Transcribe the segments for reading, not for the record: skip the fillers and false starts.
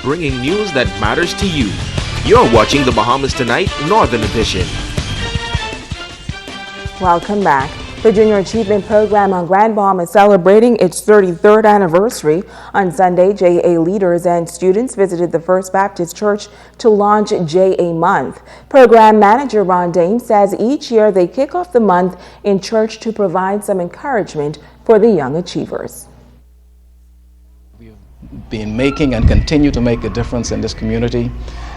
bringing news that matters to you. You're watching the Bahamas Tonight Northern Edition. Welcome back. The Junior Achievement Program on Grand Bahama is celebrating its 33rd anniversary. On Sunday, JA leaders and students visited the First Baptist Church to launch JA Month. Program manager Ron Dame says each year they kick off the month in church to provide some encouragement for the young achievers. We've been making and continue to make a difference in this community.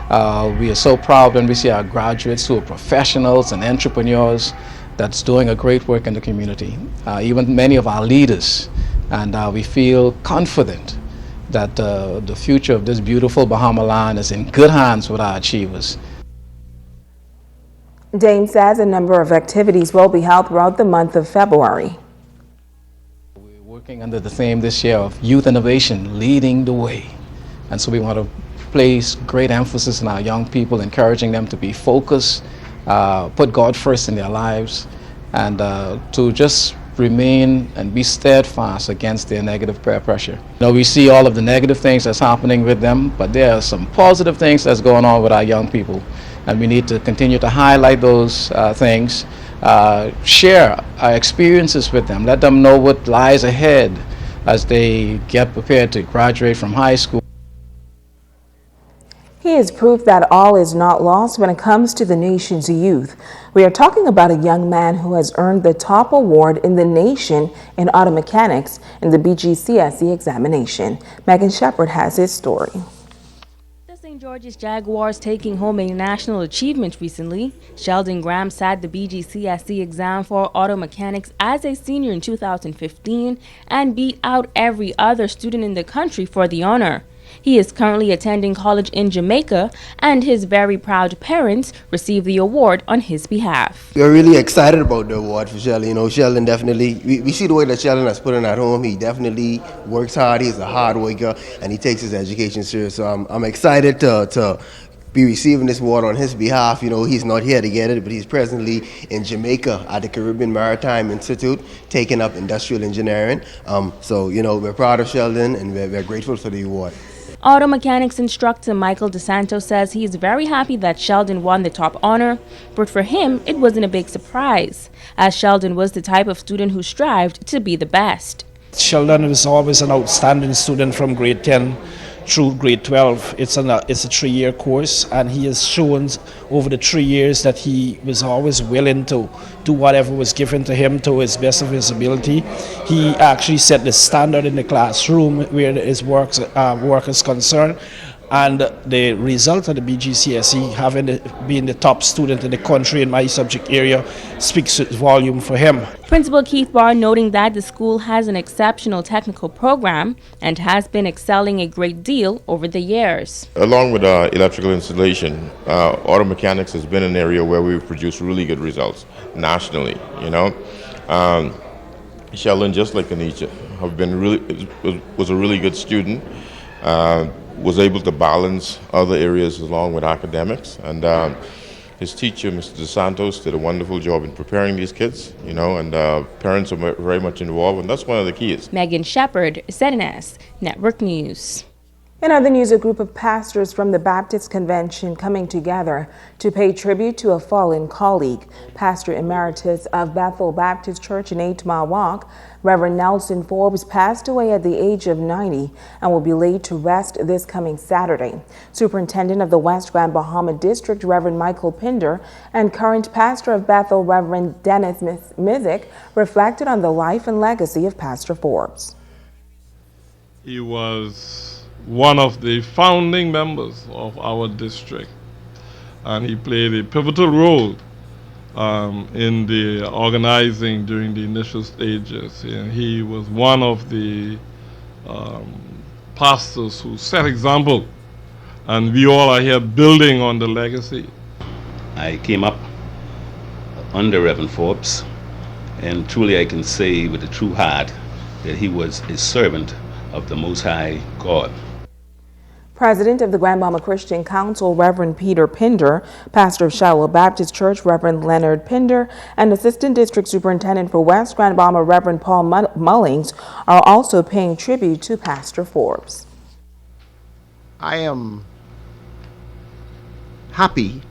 We are so proud when we see our graduates who are professionals and entrepreneurs that's doing a great work in the community, even many of our leaders, and we feel confident that the future of this beautiful Bahama land is in good hands with our achievers. Dame says a number of activities will be held throughout the month of February. We're working under the theme this year of youth innovation leading the way, and so we want to place great emphasis on our young people, encouraging them to be focused, put God first in their lives, and to just remain and be steadfast against their negative peer pressure. You know, we see all of the negative things that's happening with them, but there are some positive things that's going on with our young people, and we need to continue to highlight those things, share our experiences with them, let them know what lies ahead as they get prepared to graduate from high school. He is proof that all is not lost when it comes to the nation's youth. We are talking about a young man who has earned the top award in the nation in auto mechanics in the BGCSE examination. Megan Shepard has his story. The St. George's Jaguars taking home a national achievement recently. Sheldon Graham sat the BGCSE exam for auto mechanics as a senior in 2015 and beat out every other student in the country for the honor. He is currently attending college in Jamaica, and his very proud parents received the award on his behalf. We're really excited about the award for Sheldon. You know, Sheldon definitely, we see the way that Sheldon has put in at home. He definitely works hard. He's a hard worker, and he takes his education serious. So I'm excited to be receiving this award on his behalf. You know, he's not here to get it, but he's presently in Jamaica at the Caribbean Maritime Institute taking up industrial engineering. So, you know, we're proud of Sheldon, and we're grateful for the award. Auto mechanics instructor Michael DeSanto says he is very happy that Sheldon won the top honor, but for him, it wasn't a big surprise, as Sheldon was the type of student who strived to be the best. Sheldon was always an outstanding student from grade 10 through grade 12. It's a 3-year course, and he has shown over the 3 years that he was always willing to do whatever was given to him to his best of his ability. He actually set the standard in the classroom where his work is concerned, and the result of the BGCSE, being the top student in the country in my subject area, speaks volume for him. Principal Keith Barr noting that the school has an exceptional technical program and has been excelling a great deal over the years. Along with electrical installation, auto mechanics has been an area where we've produced really good results nationally. You know, Sheldon, just like Anisha, was a really good student. Was able to balance other areas along with academics, and his teacher, Mr. DeSantos, did a wonderful job in preparing these kids, you know, and parents are very much involved, and that's one of the keys. Megan Shepard, ZNS Network News. In other news, a group of pastors from the Baptist Convention coming together to pay tribute to a fallen colleague. Pastor Emeritus of Bethel Baptist Church in 8 Mile Walk, Reverend Nelson Forbes, passed away at the age of 90 and will be laid to rest this coming Saturday. Superintendent of the West Grand Bahama District, Reverend Michael Pinder, and current pastor of Bethel, Reverend Dennis Mizik, reflected on the life and legacy of Pastor Forbes. He was one of the founding members of our district, and he played a pivotal role in the organizing during the initial stages. And he was one of the pastors who set example, and we all are here building on the legacy. I came up under Reverend Forbes, and truly I can say with a true heart that he was a servant of the Most High God. President of the Grand Bahama Christian Council, Reverend Peter Pinder, pastor of Shiloh Baptist Church, Reverend Leonard Pinder, and Assistant District Superintendent for West Grand Bahama, Reverend Paul Mullings, are also paying tribute to Pastor Forbes. I am happy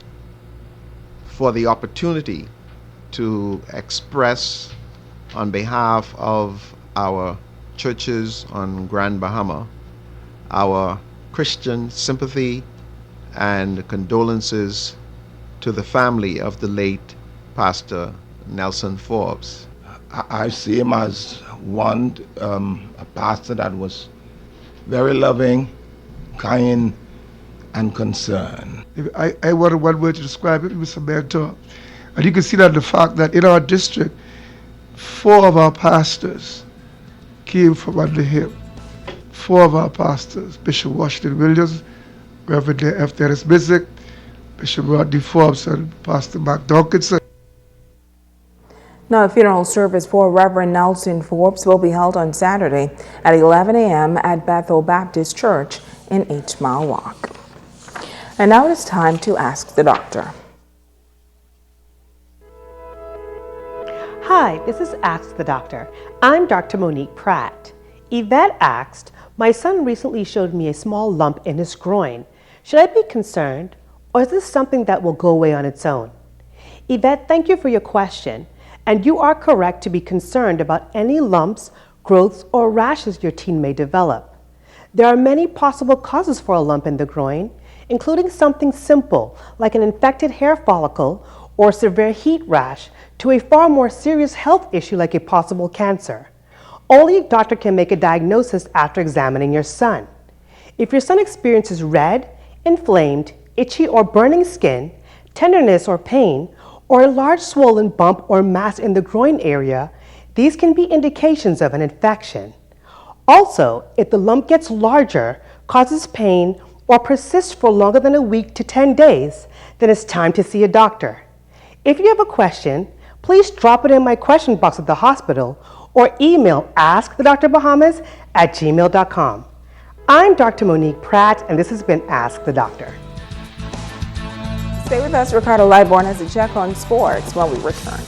for the opportunity to express on behalf of our churches on Grand Bahama our Christian sympathy and condolences to the family of the late Pastor Nelson Forbes. I see him as one, a pastor that was very loving, kind, and concerned. I wanted one word to describe it. He was a mentor. And you can see that the fact that in our district, 4 of our pastors came from under him. 4 of our pastors, Bishop Washington Williams, Reverend F. Dennis Mizik, Bishop Rodney Forbes, and Pastor Mark Duncanson. Now, a funeral service for Reverend Nelson Forbes will be held on Saturday at 11 a.m. at Bethel Baptist Church in 8 Mile Walk. And now it's time to ask the doctor. Hi, this is Ask the Doctor. I'm Dr. Monique Pratt. Yvette asked, my son recently showed me a small lump in his groin. Should I be concerned, or is this something that will go away on its own? Yvette, thank you for your question. And you are correct to be concerned about any lumps, growths, or rashes your teen may develop. There are many possible causes for a lump in the groin, including something simple like an infected hair follicle or severe heat rash to a far more serious health issue like a possible cancer. Only a doctor can make a diagnosis after examining your son. If your son experiences red, inflamed, itchy or burning skin, tenderness or pain, or a large swollen bump or mass in the groin area, these can be indications of an infection. Also, if the lump gets larger, causes pain, or persists for longer than a week to 10 days, then it's time to see a doctor. If you have a question, please drop it in my question box at the hospital or email askthedrbahamas@gmail.com. I'm Dr. Monique Pratt, and this has been Ask the Doctor. Stay with us. Ricardo Liborn has a check on sports when we return.